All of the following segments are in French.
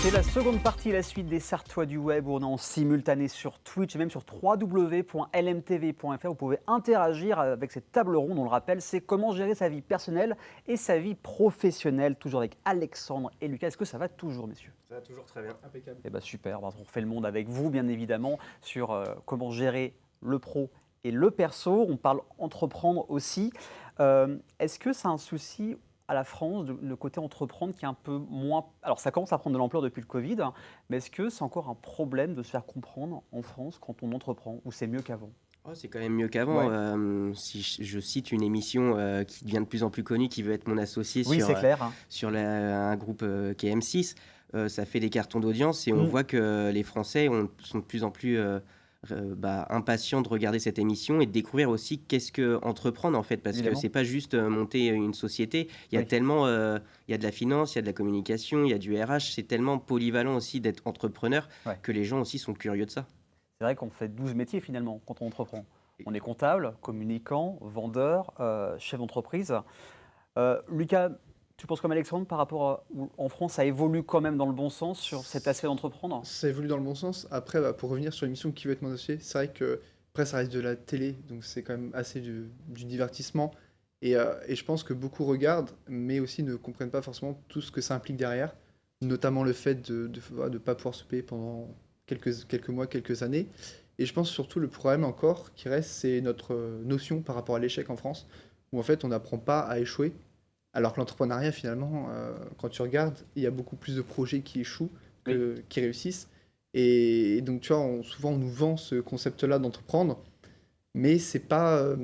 C'est la seconde partie, la suite des Sartois du Web, où on est en simultané sur Twitch et même sur www.lmtv.fr. Vous pouvez interagir avec cette table ronde. On le rappelle, c'est comment gérer sa vie personnelle et sa vie professionnelle. Toujours avec Alexandre et Lucas. Est-ce que ça va toujours, messieurs? Ça va toujours très bien. Impeccable. Eh bien super, on refait le monde avec vous, bien évidemment, sur comment gérer le pro et le perso. On parle entreprendre aussi. Est-ce que c'est un souci à la France, le côté entreprendre qui est un peu moins... Alors ça commence à prendre de l'ampleur depuis le Covid, hein, mais est-ce que c'est encore un problème de se faire comprendre en France quand on entreprend, ou c'est mieux qu'avant? Oh, c'est quand même mieux qu'avant. Ouais. Si je cite une émission qui devient de plus en plus connue, qui veut être mon associé Oui, c'est clair, hein. sur un groupe qui est M6, ça fait des cartons d'audience et on Mm. voit que les Français sont de plus en plus impatients de regarder cette émission et de découvrir aussi qu'est-ce que entreprendre en fait, parce que Évidemment. c'est pas juste monter une société. Il y a Oui. tellement, il y a de la finance, il y a de la communication, il y a du RH. C'est tellement polyvalent aussi d'être entrepreneur Ouais. que les gens aussi sont curieux de ça. C'est vrai qu'on fait 12 métiers finalement quand on entreprend. On est comptable, communicant, vendeur, chef d'entreprise. Lucas, tu penses comme Alexandre par rapport à où en France ça évolue quand même dans le bon sens sur cet aspect d'entreprendre? Ça évolue dans le bon sens. Après, pour revenir sur l'émission Qui veut être mon associé, c'est vrai que après ça reste de la télé, donc c'est quand même assez du divertissement. Et je pense que beaucoup regardent, mais aussi ne comprennent pas forcément tout ce que ça implique derrière, notamment le fait de pas pouvoir se payer pendant quelques mois, quelques années. Et je pense surtout le problème encore qui reste, c'est notre notion par rapport à l'échec en France, où en fait on n'apprend pas à échouer, alors que l'entrepreneuriat finalement, quand tu regardes, il y a beaucoup plus de projets qui échouent Oui. qui réussissent. Et donc, tu vois, souvent, on nous vend ce concept-là d'entreprendre, mais c'est pas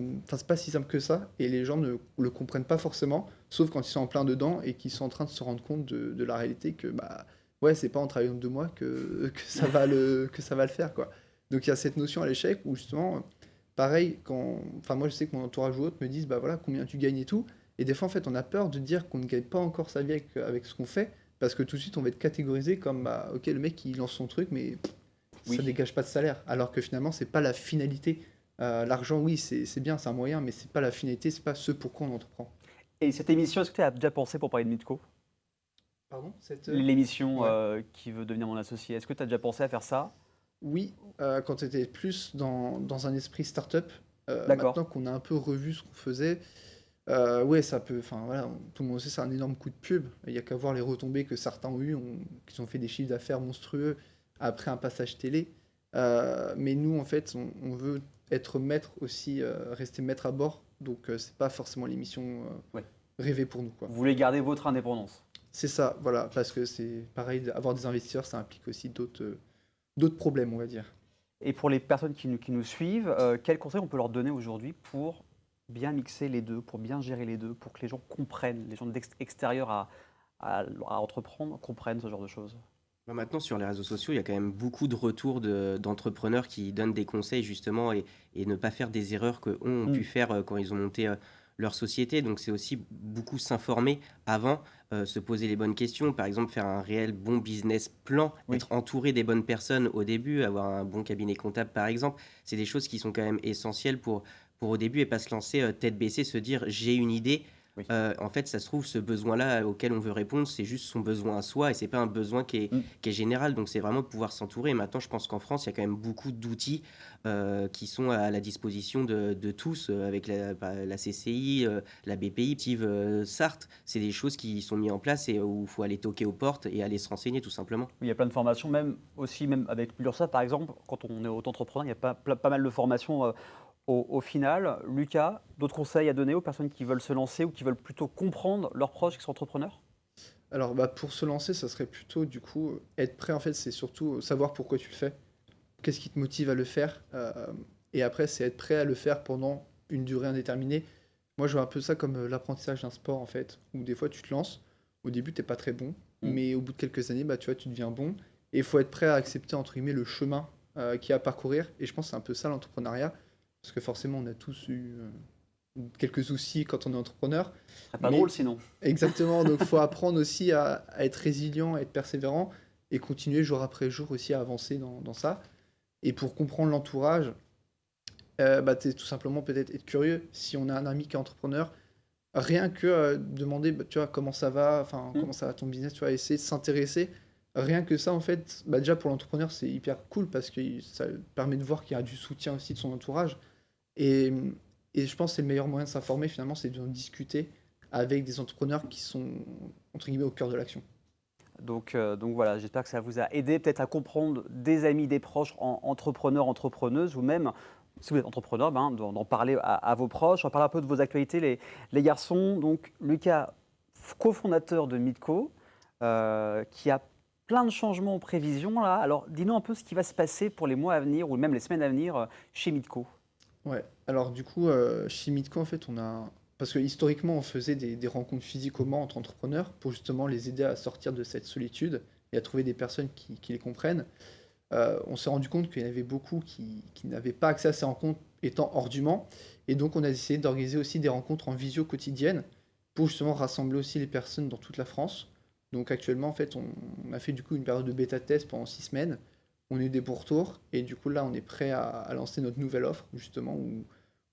si simple que ça. Et les gens ne le comprennent pas forcément, sauf quand ils sont en plein dedans et qu'ils sont en train de se rendre compte de la réalité que, bah, ouais, c'est pas en travaillant 2 mois que que ça va le faire, quoi. Donc, il y a cette notion à l'échec où, justement, pareil, enfin, moi, je sais que mon entourage ou autre me disent, bah voilà, combien tu gagnes et tout. Et des fois, en fait, on a peur de dire qu'on ne gagne pas encore sa vie avec ce qu'on fait, parce que tout de suite, on va être catégorisé comme, bah, ok, le mec, il lance son truc, mais Oui. ça dégage pas de salaire. Alors que finalement, c'est pas la finalité. L'argent, oui, c'est bien, c'est un moyen, mais c'est pas la finalité, c'est pas ce pourquoi on entreprend. Et cette émission, est-ce que tu as déjà pensé pour parler de Mitko? Pardon, L'émission Ouais. qui veut devenir mon associé, est-ce que tu as déjà pensé à faire ça? Oui, quand tu étais plus dans un esprit start-up, D'accord. maintenant qu'on a un peu revu ce qu'on faisait, ouais, ça peut. Enfin, voilà, tout le monde sait, c'est un énorme coup de pub. Il y a qu'à voir les retombées que certains ont eu, qui ont fait des chiffres d'affaires monstrueux après un passage télé. Mais nous, en fait, on veut être maître aussi, rester maître à bord. Donc, c'est pas forcément l'émission Ouais. rêvée pour nous, quoi. Vous voulez garder votre indépendance? C'est ça, voilà, parce que c'est pareil, avoir des investisseurs, ça implique aussi d'autres problèmes, on va dire. Et pour les personnes qui nous suivent, quels conseils on peut leur donner aujourd'hui pour bien mixer les deux, pour bien gérer les deux, pour que les gens comprennent, les gens extérieurs à entreprendre comprennent ce genre de choses? Bah, maintenant, sur les réseaux sociaux, il y a quand même beaucoup de retours d'entrepreneurs qui donnent des conseils justement et ne pas faire des erreurs qu'eux ont pu Mm. faire quand ils ont monté leur société. Donc, c'est aussi beaucoup s'informer avant, se poser les bonnes questions. Par exemple, faire un réel bon business plan, Oui. être entouré des bonnes personnes au début, avoir un bon cabinet comptable, par exemple. C'est des choses qui sont quand même essentielles pour au début et pas se lancer tête baissée, se dire j'ai une idée. Oui. En fait, ça se trouve, ce besoin-là auquel on veut répondre, c'est juste son besoin à soi et c'est pas un besoin Mm. qui est général. Donc, c'est vraiment de pouvoir s'entourer. Maintenant, je pense qu'en France, il y a quand même beaucoup d'outils qui sont à la disposition de tous, avec la CCI, la BPI, Sarthe. C'est des choses qui sont mises en place et où il faut aller toquer aux portes et aller se renseigner, tout simplement. Il y a plein de formations, même aussi, même avec l'URSSAF par exemple, quand on est auto-entrepreneur, il y a pas mal de formations au final. Lucas, d'autres conseils à donner aux personnes qui veulent se lancer ou qui veulent plutôt comprendre leurs proches qui sont entrepreneurs? Alors, bah, pour se lancer, ça serait plutôt, du coup, être prêt, en fait, c'est surtout savoir pourquoi tu le fais. Qu'est-ce qui te motive à le faire? Et après, c'est être prêt à le faire pendant une durée indéterminée. Moi, je vois un peu ça comme l'apprentissage d'un sport, en fait, où des fois, tu te lances. Au début, t'es pas très bon, Mm. mais au bout de quelques années, bah, tu vois, tu deviens bon. Et il faut être prêt à accepter, entre guillemets, le chemin qu'il y a à parcourir. Et je pense que c'est un peu ça l'entrepreneuriat, parce que forcément, on a tous eu quelques soucis quand on est entrepreneur. Ce serait pas Mais drôle sinon. exactement, donc il faut apprendre aussi à être résilient, à être persévérant et continuer jour après jour aussi à avancer dans ça. Et pour comprendre l'entourage, bah, tout simplement peut-être être curieux. Si on a un ami qui est entrepreneur, rien que demander, bah, tu vois, comment ça va, enfin, Mm. comment ça va ton business, tu vois, essayer de s'intéresser Rien que ça, en fait, bah, déjà pour l'entrepreneur, c'est hyper cool parce que ça permet de voir qu'il y a du soutien aussi de son entourage. Et, et je pense que c'est le meilleur moyen de s'informer finalement, c'est de discuter avec des entrepreneurs qui sont, entre guillemets, au cœur de l'action. Donc voilà, j'espère que ça vous a aidé peut-être à comprendre des amis, des proches, entrepreneurs, entrepreneuses, ou même, si vous êtes entrepreneur, ben, d'en parler à vos proches. On va parler un peu de vos actualités, les garçons. Donc Lucas, cofondateur de Midco, qui a plein de changements en prévision là. Alors dis-nous un peu ce qui va se passer pour les mois à venir, ou même les semaines à venir chez Midco. Ouais, alors du coup, chez Midco, en fait, on a... Parce que historiquement, on faisait des rencontres physiques au Mans entre entrepreneurs pour justement les aider à sortir de cette solitude et à trouver des personnes qui les comprennent. On s'est rendu compte qu'il y en avait beaucoup qui n'avaient pas accès à ces rencontres étant hors du Mans. Et donc, on a essayé d'organiser aussi des rencontres en visio quotidienne pour justement rassembler aussi les personnes dans toute la France. Donc, actuellement, en fait, on a fait du coup une période de bêta test pendant 6 semaines. On a eu des pourtours et du coup, là, on est prêt à lancer notre nouvelle offre, justement, où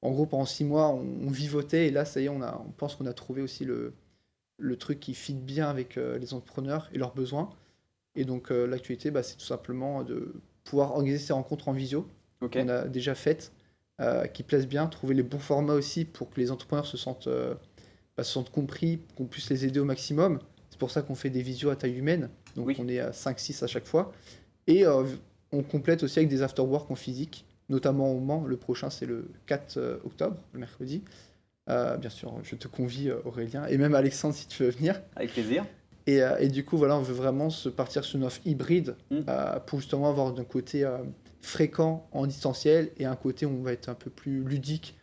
en gros, pendant 6 mois, on vivotait et là, ça y est, on pense qu'on a trouvé aussi le truc qui fit bien avec les entrepreneurs et leurs besoins. Et donc, l'actualité, bah, c'est tout simplement de pouvoir organiser ces rencontres en visio Ok. qu'on a déjà faites, qui plaisent bien, trouver les bons formats aussi pour que les entrepreneurs se sentent compris, qu'on puisse les aider au maximum. C'est pour ça qu'on fait des visios à taille humaine, donc Oui. on est à 5-6 à chaque fois. Et on complète aussi avec des after-work en physique, notamment au Mans. Le prochain, c'est le 4 octobre, le mercredi. Bien sûr, je te convie, Aurélien, et même Alexandre, si tu veux venir. Avec plaisir. Et du coup, voilà, on veut vraiment se partir sur une offre hybride Mm. pour justement avoir d'un côté fréquent en distanciel et un côté où on va être un peu plus ludique,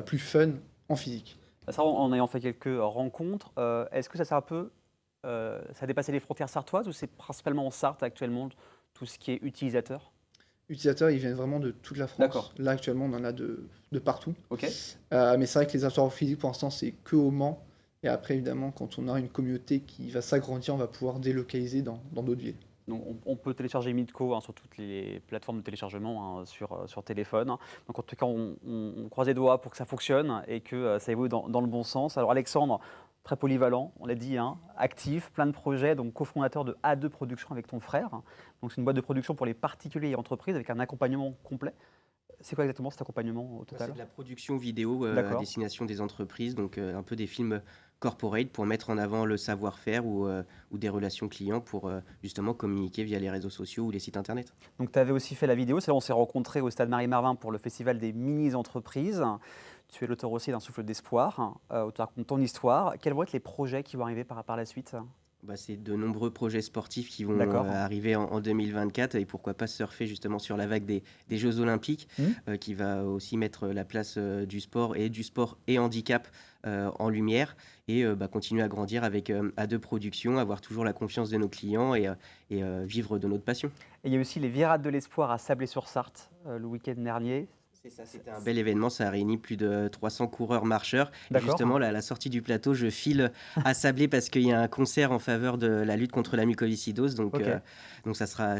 plus fun en physique. Ça, en ayant fait quelques rencontres, est-ce que ça s'est un peu, ça a dépassé les frontières sartoises, ou c'est principalement en Sarthe actuellement tout ce qui est utilisateur? Utilisateurs, ils viennent vraiment de toute la France. D'accord. Là, actuellement, on en a de partout. Ok. Mais c'est vrai que les after physiques, pour l'instant, c'est que au Mans. Et après, évidemment, quand on aura une communauté qui va s'agrandir, on va pouvoir délocaliser dans d'autres villes. Donc on peut télécharger Midco sur toutes les plateformes de téléchargement sur téléphone. Donc en tout cas, on croise les doigts pour que ça fonctionne et que ça évolue dans le bon sens. Alors Alexandre, très polyvalent, on l'a dit, actif, plein de projets, donc cofondateur de A2 Production avec ton frère. Donc c'est une boîte de production pour les particuliers et entreprises avec un accompagnement complet. C'est quoi exactement cet accompagnement au C'est total? de la production vidéo à D'accord. destination des entreprises, donc un peu des films corporate pour mettre en avant le savoir-faire ou des relations clients pour justement communiquer via les réseaux sociaux ou les sites internet. Donc tu avais aussi fait la vidéo, c'est là on s'est rencontrés au Stade Marie-Marvin pour le festival des mini-entreprises. Tu es l'auteur aussi d'un souffle d'espoir, où tu racontes ton histoire. Quels vont être les projets qui vont arriver par la suite? Bah, c'est de nombreux projets sportifs qui vont D'accord. arriver en 2024 et pourquoi pas surfer justement sur la vague des Jeux Olympiques qui va aussi mettre la place du sport et handicap en lumière et continuer à grandir avec A2 Productions, avoir toujours la confiance de nos clients et vivre de notre passion. Et il y a aussi les Virades de l'Espoir à Sablé-sur-Sarthe le week-end dernier. C'est ça, c'était un bel événement, ça a réuni plus de 300 coureurs marcheurs. Et D'accord. justement, là, à la sortie du plateau, je file à Sablé parce qu'il y a un concert en faveur de la lutte contre la mucoviscidose. Donc, Ok.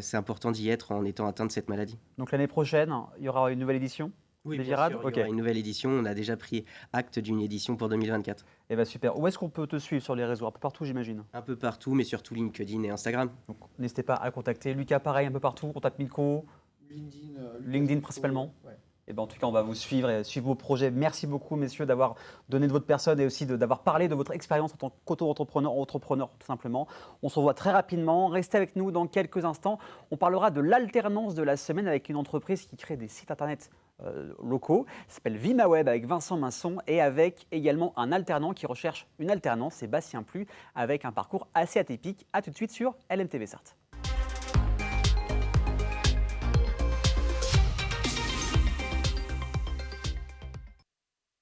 c'est important d'y être en étant atteint de cette maladie. Donc l'année prochaine, il y aura une nouvelle édition des Bien Virades? sûr, il Ok. y aura une nouvelle édition. On a déjà pris acte d'une édition pour 2024. Eh bien super. Où est-ce qu'on peut te suivre sur les réseaux? Un peu partout, j'imagine. Un peu partout, mais surtout LinkedIn et Instagram. Donc n'hésitez pas à contacter Lucas, pareil, un peu partout. On tape Midco, LinkedIn principalement. Ouais. Et ben, en tout cas, on va vous suivre et suivre vos projets. Merci beaucoup, messieurs, d'avoir donné de votre personne et aussi d'avoir parlé de votre expérience en tant qu'auto-entrepreneur, tout simplement. On se revoit très rapidement. Restez avec nous dans quelques instants. On parlera de l'alternance de la semaine avec une entreprise qui crée des sites internet locaux. Ça s'appelle VimaWeb avec Vincent Masson et avec également un alternant qui recherche une alternance, c'est Bastien Plus, avec un parcours assez atypique. A tout de suite sur LMTV Sarthe.